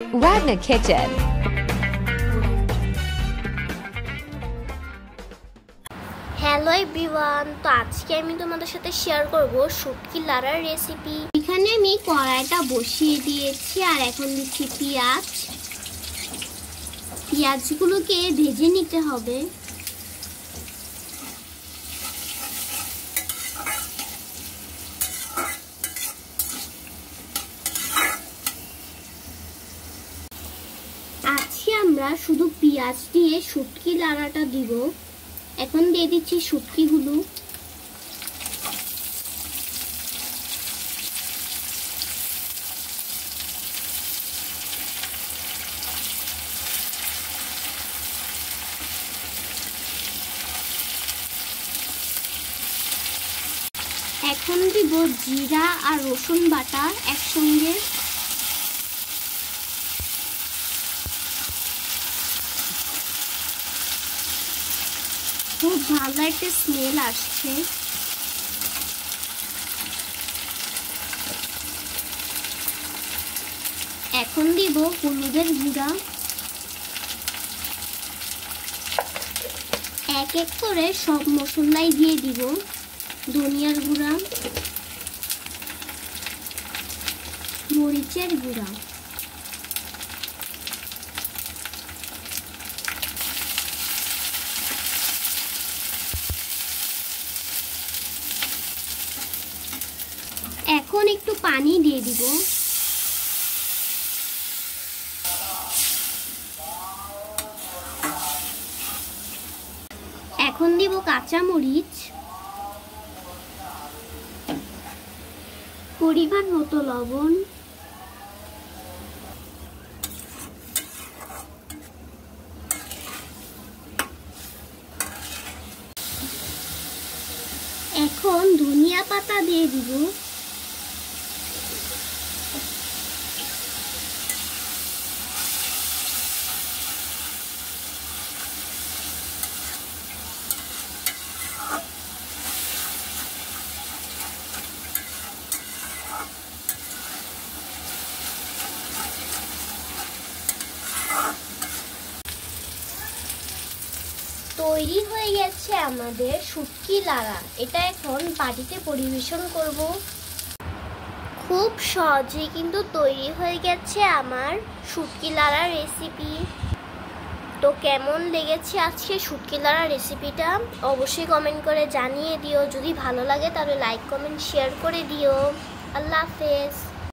Radna Kitchen. Hello everyone, তো আজকে আমি তোমাদের সাথে শেয়ার করব শুটকি লাড়ার রেসিপি। এখানে আমি কড়াইটা বসিয়ে দিয়েছি আর এখন দিচ্ছি পেঁয়াজ। পেঁয়াজগুলোকে ভেজে নিতে হবে। আজকে আমরা শুধু পেঁয়াজ দিয়ে শুটকি লাড়াটা দিব। এখন দিয়ে দিচ্ছি শুটকিগুলো। এখন দিব জিরা আর রসুন বাটা একসঙ্গে। খুব ভালো একটা স্মেল আসছে। এখন দিব হলুদের গুঁড়া। এক এক করে সব মশলাই দিয়ে দিব। ধনিয়ার গুঁড়া, মরিচের গুঁড়া, এখন একটু পানি দিয়ে দিব। এখন দিব কাঁচা মরিচ, পরিমাণ মতো লবণ, এখন ধনিয়া পাতা দিয়ে দিব। তৈরি হয়ে গেছে আমাদের শুটকি লাড়া। এটা এখন বাটিতে পরিবেশন করব। খুব সহজেই কিন্তু তৈরি হয়ে গেছে আমার শুটকি লাড়া রেসিপি। তো কেমন লেগেছে আজকে শুটকি লাড়া রেসিপিটা অবশ্যই কমেন্ট করে জানিয়ে দিও। যদি ভালো লাগে তাহলে লাইক কমেন্ট শেয়ার করে দিও। আল্লাহ হাফেজ।